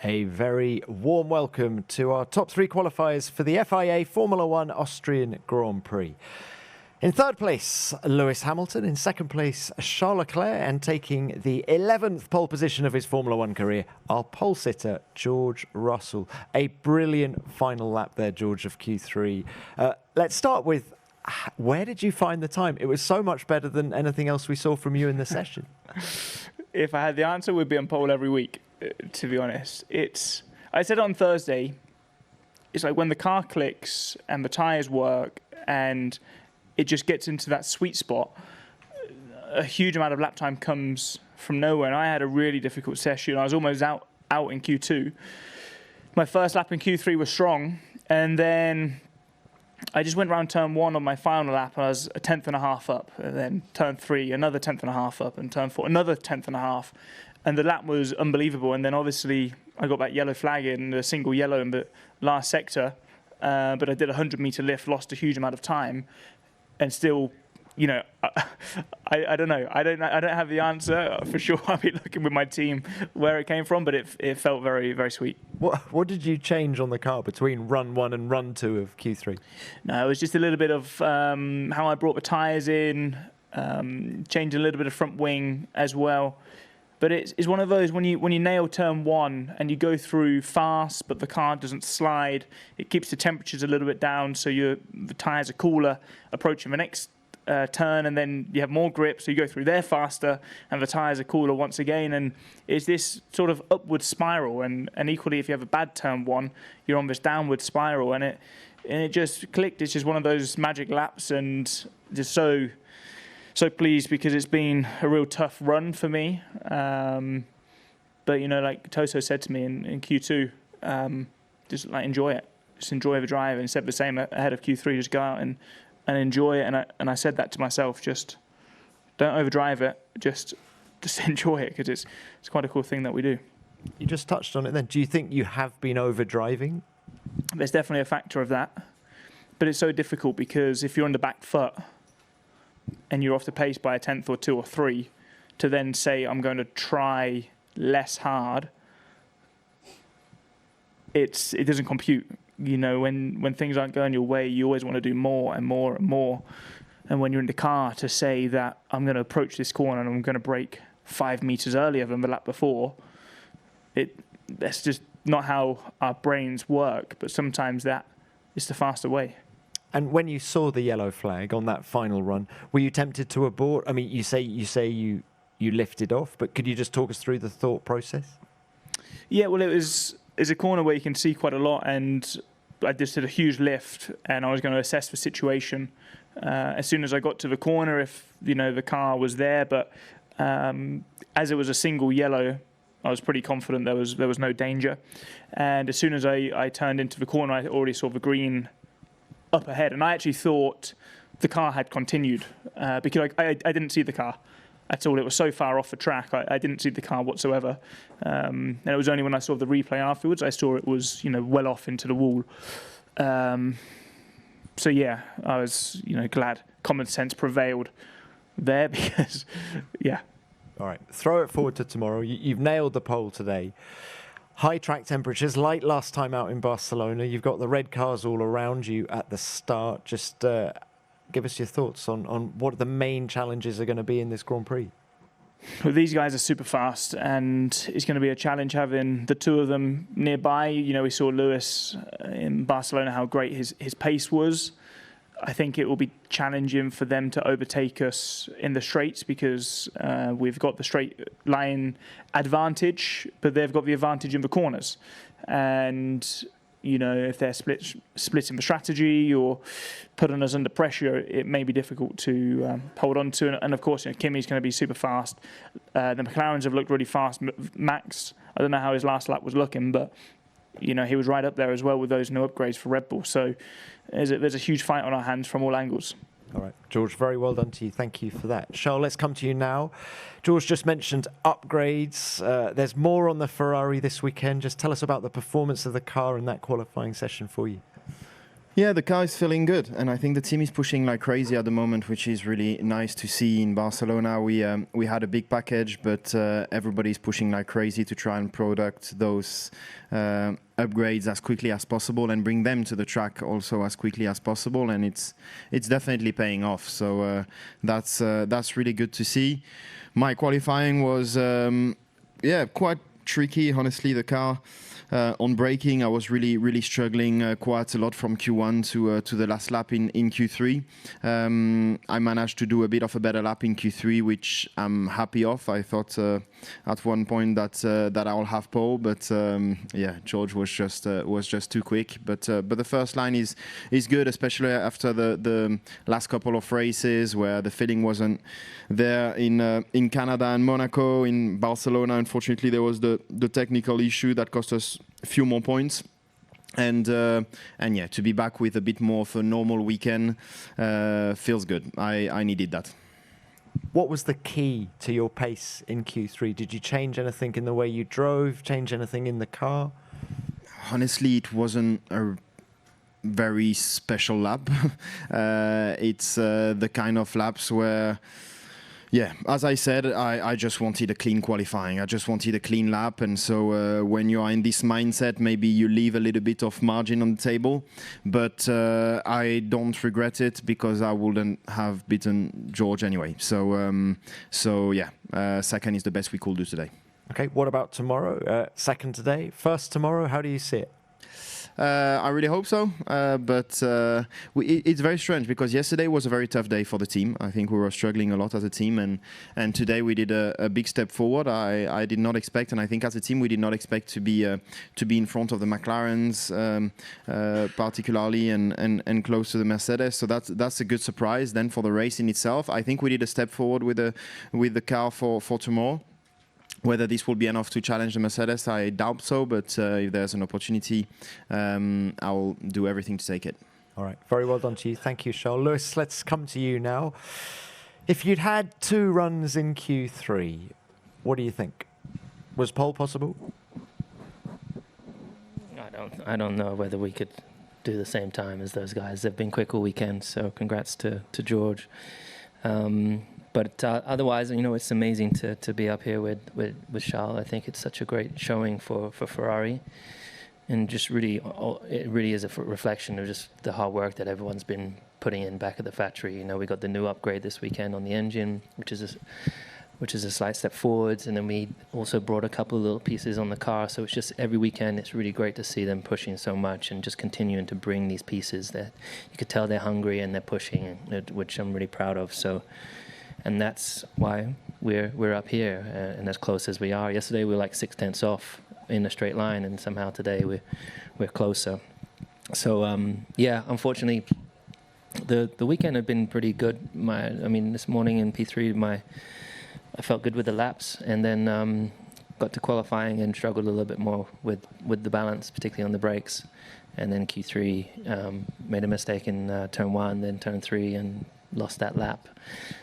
A very warm welcome to our top three qualifiers for the FIA Formula One Austrian Grand Prix. In third place, Lewis Hamilton. In second place, Charles Leclerc. And taking the 11th pole position of his Formula One career, our pole sitter, George Russell. A brilliant final lap there, George, of Q3. Let's start with, where did you find the time? It was so much better than anything else we saw from you in the session. If I had the answer, we'd be on pole every week, to be honest. I said on Thursday, it's like when the car clicks and the tyres work and it just gets into that sweet spot, a huge amount of lap time comes from nowhere. And I had a really difficult session. I was almost out in Q2. My first lap in Q3 was strong. And then I just went around turn 1 on my final lap. And I was a tenth and a half up. And then turn 3, another tenth and a half up. And turn 4, another tenth and a half. And the lap was unbelievable. And then obviously I got that yellow flag in, the single yellow in the last sector. But I did a 100-meter lift, lost a huge amount of time. And still, you know, I don't know. I don't have the answer for sure. I'll be looking with my team where it came from, but it felt very, very sweet. What did you change on the car between run 1 and run 2 of Q3? No, it was just a little bit of how I brought the tyres in, changed a little bit of front wing as well. But it's one of those, when you nail turn 1 and you go through fast, but the car doesn't slide, it keeps the temperatures a little bit down, so the tyres are cooler approaching the next turn, and then you have more grip, so you go through there faster, and the tyres are cooler once again. And it's this sort of upward spiral, and equally, if you have a bad turn 1, you're on this downward spiral, and it just clicked. It's just one of those magic laps, and just so pleased because it's been a real tough run for me. But, you know, like Toso said to me in Q2, just like enjoy it. Just enjoy the drive. And he said the same ahead of Q3, just go out and enjoy it. And I said that to myself, just don't overdrive it. Just enjoy it, because it's quite a cool thing that we do. You just touched on it then. Do you think you have been overdriving? There's definitely a factor of that. But it's so difficult because if you're on the back foot and you're off the pace by a tenth or 2 or 3, to then say I'm going to try less hard, it doesn't compute. You know, when things aren't going your way, you always want to do more and more and more. And when you're in the car, to say that I'm going to approach this corner and I'm going to brake 5 meters earlier than the lap before, that's just not how our brains work. But sometimes that is the faster way. And when you saw the yellow flag on that final run, were you tempted to abort? I mean, you say you lifted off, but could you just talk us through the thought process? Yeah, well, it's a corner where you can see quite a lot, and I just did a huge lift, and I was going to assess the situation as soon as I got to the corner, if the car was there. But as it was a single yellow, I was pretty confident there was no danger. And as soon as I turned into the corner, I already saw the green up ahead, and I actually thought the car had continued because I didn't see the car at all. It was so far off the track, I didn't see the car whatsoever. And it was only when I saw the replay afterwards I saw it was well off into the wall. So yeah, I was glad common sense prevailed there, because yeah. All right, throw it forward to tomorrow. You've nailed the pole today. High track temperatures, like last time out in Barcelona. You've got the red cars all around you at the start. Just give us your thoughts on what the main challenges are going to be in this Grand Prix. Well, these guys are super fast, and it's going to be a challenge having the two of them nearby. We saw Lewis in Barcelona, how great his pace was. I think it will be challenging for them to overtake us in the straights, because we've got the straight line advantage, but they've got the advantage in the corners. And if they're splitting the strategy or putting us under pressure, it may be difficult to hold on to. And of course, Kimi's going to be super fast. The McLarens have looked really fast. Max, I don't know how his last lap was looking, but he was right up there as well with those new upgrades for Red Bull. So there's a huge fight on our hands from all angles. All right, George, very well done to you. Thank you for that. Charles, let's come to you now. George just mentioned upgrades. There's more on the Ferrari this weekend. Just tell us about the performance of the car in that qualifying session for you. Yeah, the car is feeling good, and I think the team is pushing like crazy at the moment, which is really nice to see. In Barcelona, we had a big package, but everybody's pushing like crazy to try and product those upgrades as quickly as possible and bring them to the track also as quickly as possible, and it's definitely paying off. So that's really good to see. My qualifying was quite tricky, honestly. The car. On braking, I was really struggling quite a lot from Q1 to the last lap in Q3. I managed to do a bit of a better lap in Q3, which I'm happy of. I thought at one point that I'll have pole, but George was just too quick. But the first line is good, especially after the last couple of races where the feeling wasn't there in Canada and Monaco. In Barcelona, unfortunately, there was the technical issue that cost us a few more points. And to be back with a bit more of a normal weekend feels good. I needed that. What was the key to your pace in Q3? Did you change anything in the way you drove? Change anything in the car? Honestly, it wasn't a very special lap. It's the kind of laps where, as I said, I just wanted a clean qualifying. I just wanted a clean lap. And so when you are in this mindset, maybe you leave a little bit of margin on the table. But I don't regret it because I wouldn't have beaten George anyway. So second is the best we could do today. Okay, what about tomorrow? Second today, first tomorrow. How do you see it? I really hope so, but it's very strange because yesterday was a very tough day for the team. I think we were struggling a lot as a team, and today we did a big step forward. I did not expect, and I think as a team we did not expect to be in front of the McLarens, particularly, and close to the Mercedes. So that's a good surprise. Then for the race in itself, I think we did a step forward with the car for tomorrow. Whether this will be enough to challenge the Mercedes, I doubt so, but if there's an opportunity, I'll do everything to take it. All right. Very well done to you. Thank you, Charles. Lewis, let's come to you now. If you'd had 2 runs in Q3, what do you think? Was pole possible? I don't know whether we could do the same time as those guys. They've been quick all weekend, so congrats to George. But otherwise, it's amazing to be up here with Charles. I think it's such a great showing for Ferrari, and just really, it really is a reflection of just the hard work that everyone's been putting in back at the factory. We got the new upgrade this weekend on the engine, which is a slight step forwards, and then we also brought a couple of little pieces on the car. So it's just every weekend, it's really great to see them pushing so much and just continuing to bring these pieces that you could tell they're hungry and they're pushing, which I'm really proud of. So. And that's why we're up here and as close as we are. Yesterday we were like 6/10 off in a straight line, and somehow today we're closer. So unfortunately, the weekend had been pretty good. This morning in P3 I felt good with the laps, and then got to qualifying and struggled a little bit more with the balance, particularly on the brakes. And then Q3 made a mistake in turn 1, then turn 3, and lost that lap.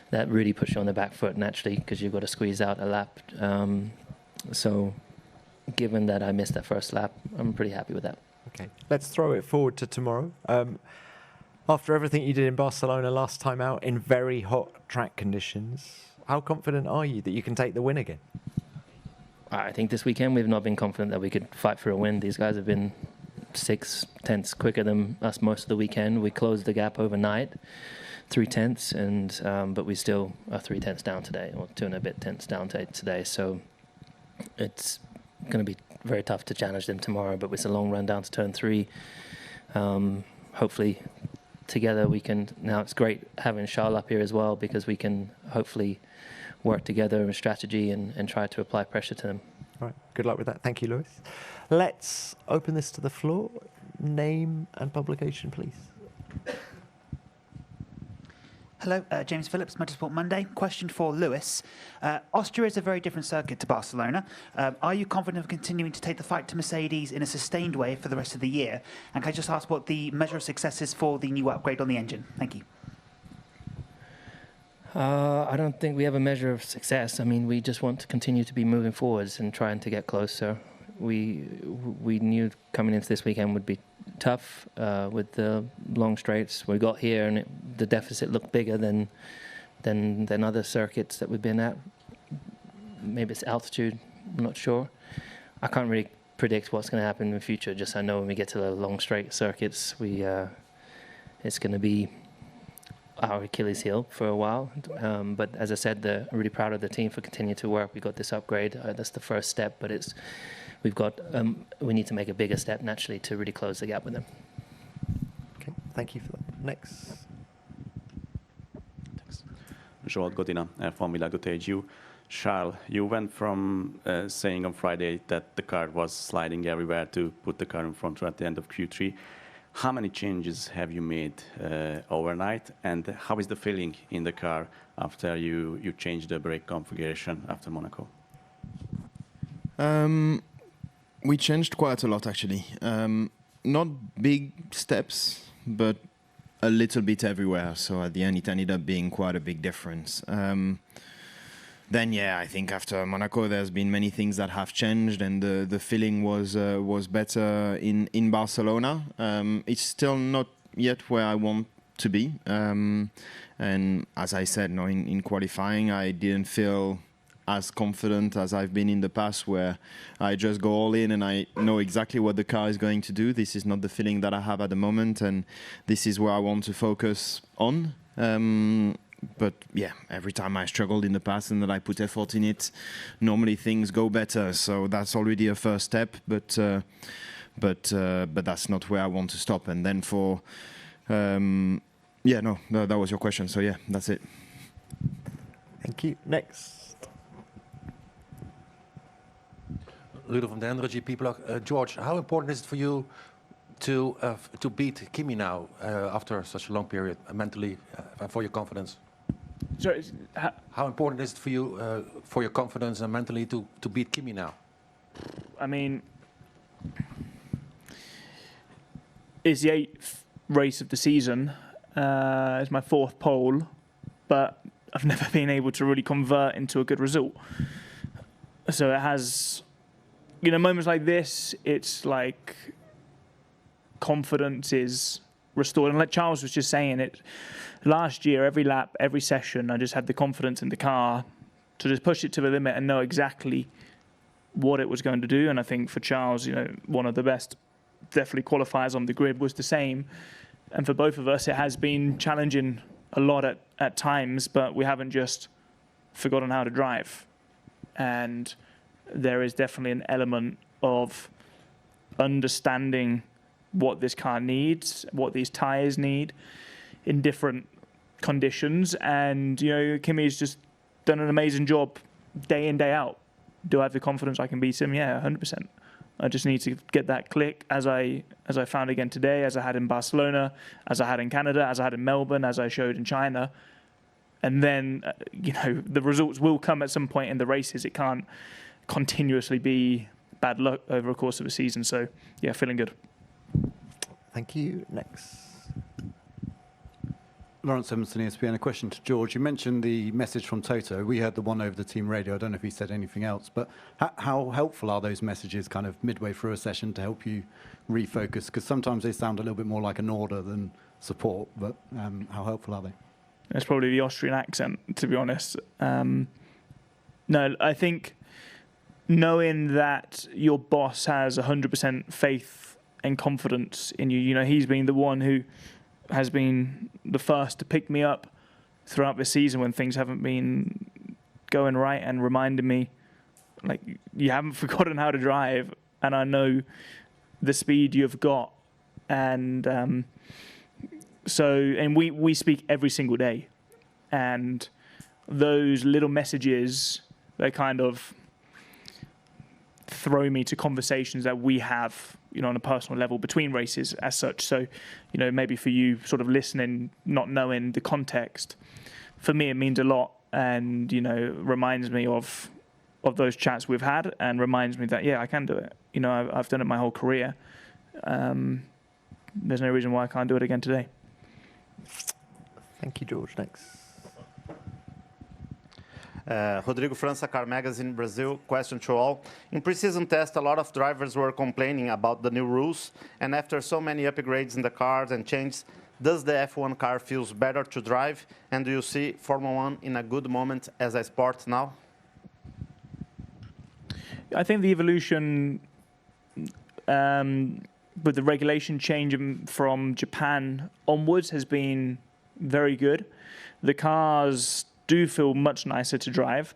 That really puts you on the back foot naturally because you've got to squeeze out a lap. So given that I missed that first lap, I'm pretty happy with that. Okay, let's throw it forward to tomorrow. After everything you did in Barcelona last time out in very hot track conditions, how confident are you that you can take the win again? I think this weekend we've not been confident that we could fight for a win. These guys have been 6/10 quicker than us most of the weekend. We closed the gap overnight, 3/10, and but we still are 3/10 down today, or 2 and a bit tenths down today. So it's going to be very tough to challenge them tomorrow. But it's a long run down to turn 3. Hopefully, together we can. Now it's great having Charles up here as well because we can hopefully work together in strategy and try to apply pressure to them. All right. Good luck with that. Thank you, Lewis. Let's open this to the floor. Name and publication, please. Hello, James Phillips, Motorsport Monday. Question for Lewis. Austria is a very different circuit to Barcelona. Are you confident of continuing to take the fight to Mercedes in a sustained way for the rest of the year? And can I just ask what the measure of success is for the new upgrade on the engine? Thank you. I don't think we have a measure of success. We just want to continue to be moving forwards and trying to get closer. we knew coming into this weekend would be tough with the long straights. We got here and the deficit looked bigger than other circuits that we've been at. Maybe it's altitude, I'm not sure. I can't really predict what's going to happen in the future. Just I know when we get to the long straight circuits, it's going to be our Achilles heel for a while. But as I said, I'm really proud of the team for continuing to work. We got this upgrade. That's the first step, but we need to make a bigger step naturally to really close the gap with them. Okay, thank you for that. Next. Zsolt Godina from Világos. Charles, you went from saying on Friday that the car was sliding everywhere to put the car in front at the end of Q3. How many changes have you made overnight, and how is the feeling in the car after you changed the brake configuration after Monaco? We changed quite a lot, actually. Not big steps, but a little bit everywhere. So at the end, it ended up being quite a big difference. Then, yeah, I think after Monaco, there's been many things that have changed, and the feeling was better in Barcelona. It's still not yet where I want to be. And as I said, no, in qualifying, I didn't feel as confident as I've been in the past, where I just go all in and I know exactly what the car is going to do. This is not the feeling that I have at the moment, and this is where I want to focus on. But yeah, every time I struggled in the past and that I put effort in it, normally things go better. So that's already a first step, but that's not where I want to stop. And then that was your question. So yeah, that's it. Thank you. Next. Ludo van den GP Blog. George, how important is it for you to beat Kimi now after such a long period mentally for your confidence? Sorry, how important is it for you for your confidence and mentally to beat Kimi now? I mean, it's the 8th race of the season. It's my 4th pole, but I've never been able to really convert into a good result. So it has, moments like this, it's like confidence is restored. And like Charles was just saying, it last year, every lap, every session, I just had the confidence in the car to just push it to the limit and know exactly what it was going to do. And I think for Charles, one of the best, definitely qualifiers on the grid was the same. And for both of us, it has been challenging a lot at times, but we haven't just forgotten how to drive. And there is definitely an element of understanding what this car needs, what these tyres need in different conditions. And, Kimi's just done an amazing job day in, day out. Do I have the confidence I can beat him? Yeah, 100%. I just need to get that click as I found again today, as I had in Barcelona, as I had in Canada, as I had in Melbourne, as I showed in China. And then, the results will come at some point in the races. It can't continuously be bad luck over a course of a season. So, yeah, feeling good. Thank you. Next. Lawrence Emerson, ESPN. A question to George. You mentioned the message from Toto. We heard the one over the team radio. I don't know if he said anything else, but how helpful are those messages kind of midway through a session to help you refocus? Because sometimes they sound a little bit more like an order than support, but how helpful are they? It's probably the Austrian accent, to be honest. No, I think knowing that your boss has 100% faith and confidence in you, he's been the one who has been the first to pick me up throughout the season when things haven't been going right and reminding me, like, you haven't forgotten how to drive, and I know the speed you've got. And we speak every single day, and those little messages, they kind of throw me to conversations that we have, on a personal level between races as such. So, maybe for you sort of listening, not knowing the context, for me, it means a lot, and, reminds me of those chats we've had, and reminds me that, yeah, I can do it. I've done it my whole career. There's no reason why I can't do it again today. Thank you, George. Next. Rodrigo França, Car Magazine, Brazil. Question to all. In pre-season test, a lot of drivers were complaining about the new rules, and after so many upgrades in the cars and changes, does the F1 car feels better to drive? And do you see Formula One in a good moment as a sport now? I think the evolution with the regulation change from Japan onwards has been very good. The cars do feel much nicer to drive.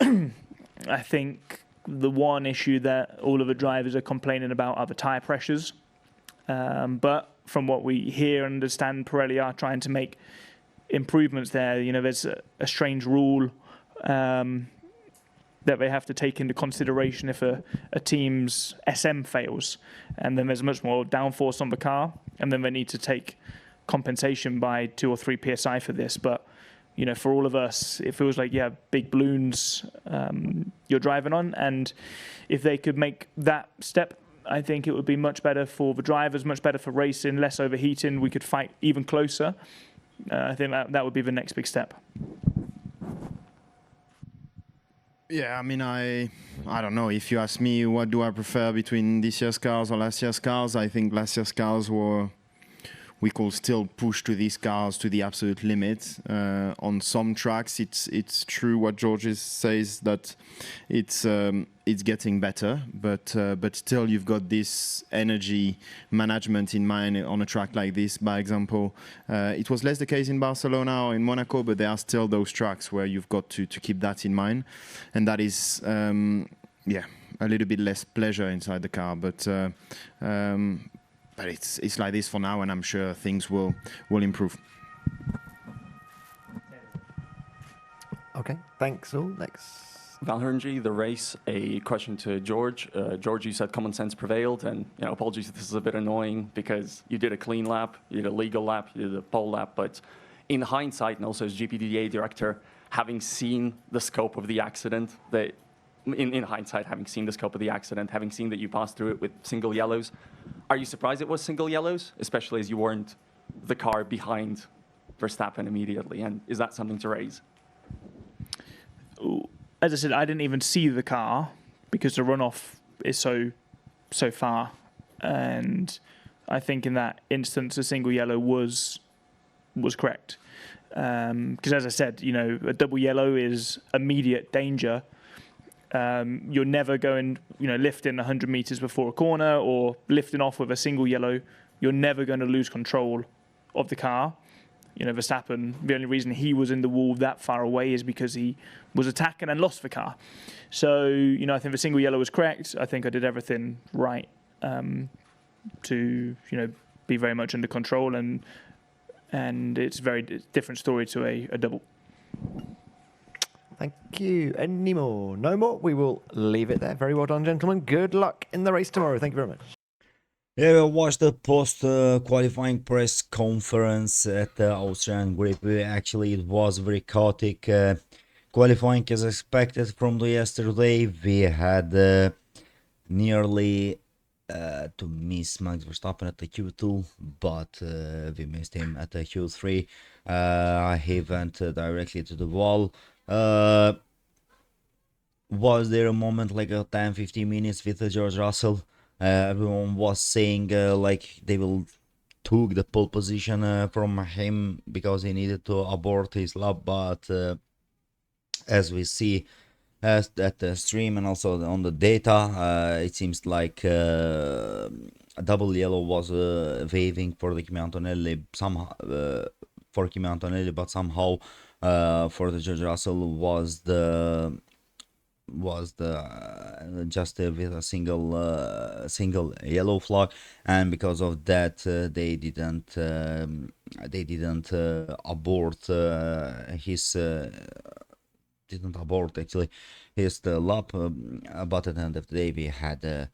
I think the one issue that all of the drivers are complaining about are the tyre pressures. But from what we hear and understand, Pirelli are trying to make improvements there. You know, there's a strange rule that they have to take into consideration if a team's SM fails, and then there's much more downforce on the car, and then they need to take compensation by 2 or 3 psi for this. But you know, for all of us, it feels like big balloons you're driving on, and if they could make that step, I think it would be much better for the drivers, much better for racing, less overheating. We could fight even closer. I think that would be the next big step. Yeah, I mean, I don't know. If you ask me what do I prefer between this year's cars or last year's cars, I think last year's cars we could still push to these cars to the absolute limit. On some tracks, it's true what George says, that it's getting better, but still you've got this energy management in mind on a track like this. By example, it was less the case in Barcelona or in Monaco, but there are still those tracks where you've got to keep that in mind, and that is a little bit less pleasure inside the car, but it's like this for now, and I'm sure things will improve. Okay, thanks all. Next. Valherenji, the race. A question to George. George, you said common sense prevailed, and apologies if this is a bit annoying because you did a clean lap, you did a legal lap, you did a pole lap, but in hindsight, and also as GPDA director, having seen the scope of the accident, in hindsight, having seen the scope of the accident, having seen that you passed through it with single yellows, are you surprised it was single yellows, especially as you weren't the car behind Verstappen immediately? And is that something to raise? As I said, I didn't even see the car because the runoff is so far, and I think in that instance, a single yellow was correct. Because as I said, a double yellow is immediate danger. You're never going, lifting 100 meters before a corner or lifting off with a single yellow. You're never going to lose control of the car. Verstappen, the only reason he was in the wall that far away is because he was attacking and lost the car. So, I think the single yellow was correct. I think I did everything right to, be very much under control, and it's a very different story to a double. Thank you. Any more? No more? We will leave it there. Very well done, gentlemen. Good luck in the race tomorrow. Thank you very much. Yeah, we watched the post-qualifying press conference at the Austrian Grand Prix. Actually, it was very chaotic qualifying as expected from the yesterday. We had nearly to miss Max Verstappen at the Q2, but we missed him at the Q3. He went directly to the wall. Was there a moment like a 10-15 minutes with George Russell? Everyone was saying like they will took the pole position from him because he needed to abort his lap, but as we see at the stream and also on the data, it seems like a double yellow was waving for the Kimi Antonelli somehow for Kimi Antonelli, but somehow for the George Russell was the just with a single yellow flag, and because of that they didn't abort his lap, but at the end of the day we had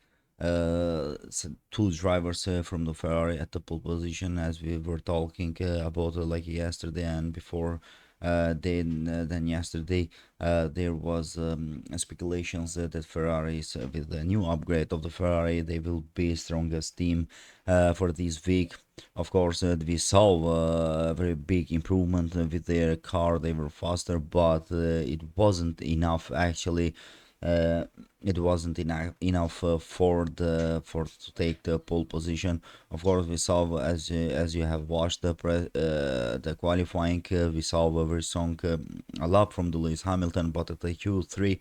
two drivers from the Ferrari at the pole position, as we were talking about like yesterday and before than yesterday. There was speculations that Ferraris, with the new upgrade of the Ferrari, they will be strongest team for this week. Of course, we saw a very big improvement with their car. They were faster, but it wasn't enough actually. Uh, it wasn't enough for to take the pole position. Of course, we saw as you have watched the qualifying, we saw a very strong lap from the Lewis Hamilton, but at the Q3,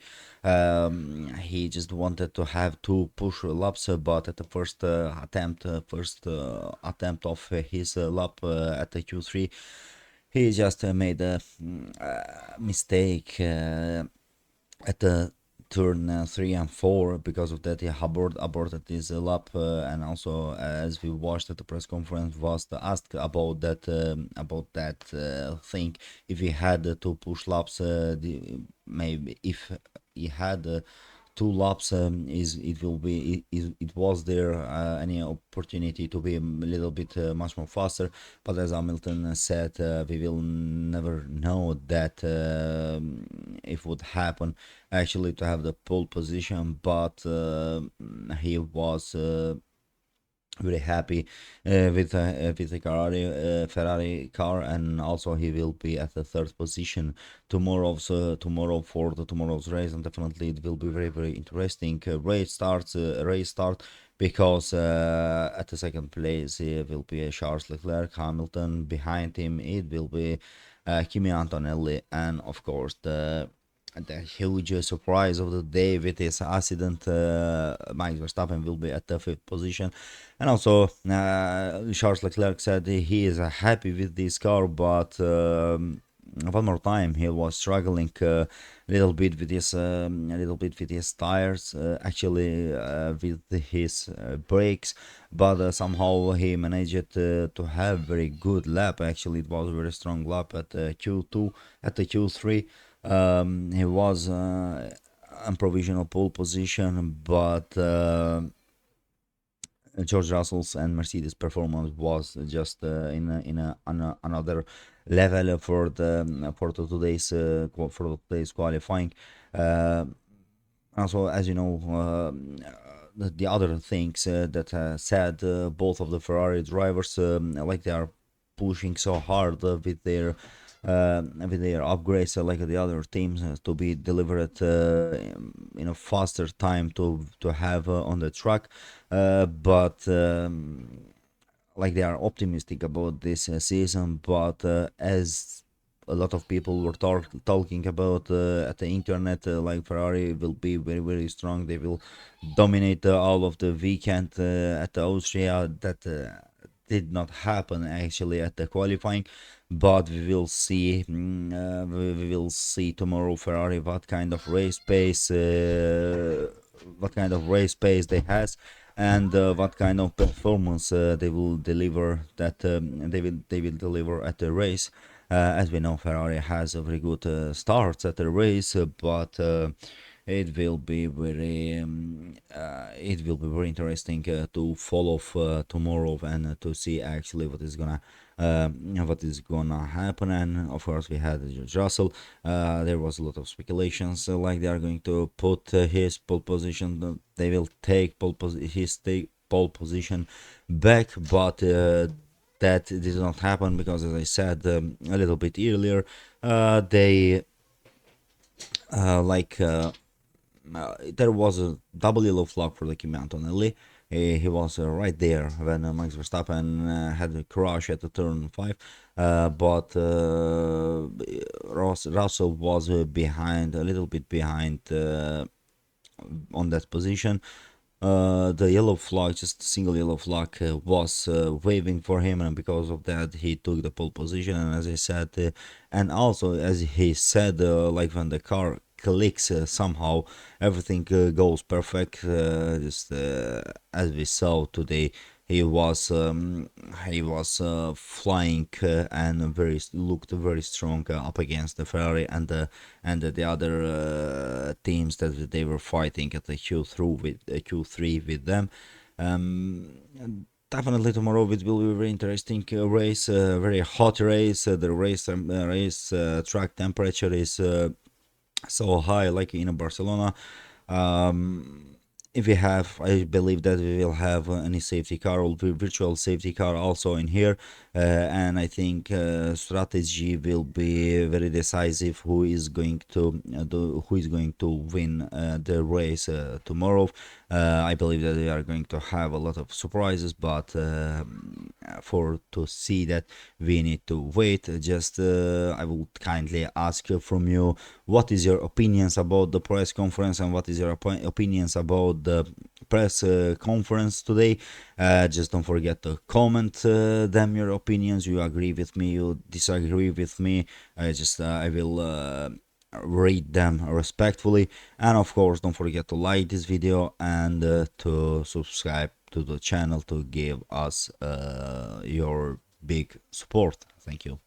he just wanted to have two push laps, but at the first attempt of his lap at the Q3, he just made a mistake at the turn 3 and 4. Because of that, he aborted his lap, and also as we watched at the press conference, was asked about that thing. If he had two push laps, maybe if he had two laps, it was there any opportunity to be a little bit much more faster, but as Hamilton said, we will never know that if would happen actually to have the pole position, but he was very happy with the Ferrari car, and also he will be at the third position tomorrow for tomorrow's race, and definitely it will be very, very interesting race start because at the second place it will be Charles Leclerc. Hamilton behind him, it will be Kimi Antonelli, and of course the huge surprise of the day with this accident, Max Verstappen will be at the fifth position. And also Charles Leclerc said he is happy with this car, but one more time he was struggling a little bit with his tires, actually with his brakes, but somehow he managed to have very good lap. Actually, it was a very strong lap at Q2. At the Q3, he was on provisional pole position, but George Russell's and Mercedes' performance was just on another level for today's qualifying. Also, as you know, the other things that said both of the Ferrari drivers, like they are pushing so hard with their upgrades, like the other teams, to be delivered in a faster time to have on the track, but like they are optimistic about this season, but as a lot of people were talking about at the internet, like Ferrari will be very, very strong. They will dominate all of the weekend at the Austria. That did not happen actually at the qualifying, but we will see. We will see tomorrow Ferrari what kind of race pace they has, and what kind of performance they will deliver. They will deliver at the race. As we know, Ferrari has a very good start at the race, but it will be very interesting to follow tomorrow and to see actually what is gonna happen. And of course, we had George Russell. There was a lot of speculations, like they are going to put his pole position. They will take his pole position back, but that did not happen because, as I said a little bit earlier, there was a double yellow flag for the Kimi Antonelli. He was right there when Max Verstappen had a crash at the turn 5, but Russell was a little bit behind on that position. The yellow flag, just a single yellow flag, was waving for him, and because of that he took the pole position. And as I said, and also as he said, like when the car clicks, somehow everything goes perfect, just as we saw today. He was flying and looked very strong up against the Ferrari and the other teams that they were fighting at the Q3 with them. definitely tomorrow it will be a very interesting race, very hot race. The race track temperature is so high, like in Barcelona. If we have, I believe that we will have any safety car or virtual safety car also in here, and I think strategy will be very decisive. Who is going to win the race tomorrow? I believe that we are going to have a lot of surprises, but for to see that we need to wait. Just I would kindly ask from you, what is your opinions about the press conference and what is your opinions about the press conference today? Just don't forget to comment them your opinions. You agree with me, you disagree with me. I will read them respectfully, and of course don't forget to like this video and to subscribe to the channel to give us your big support. Thank you.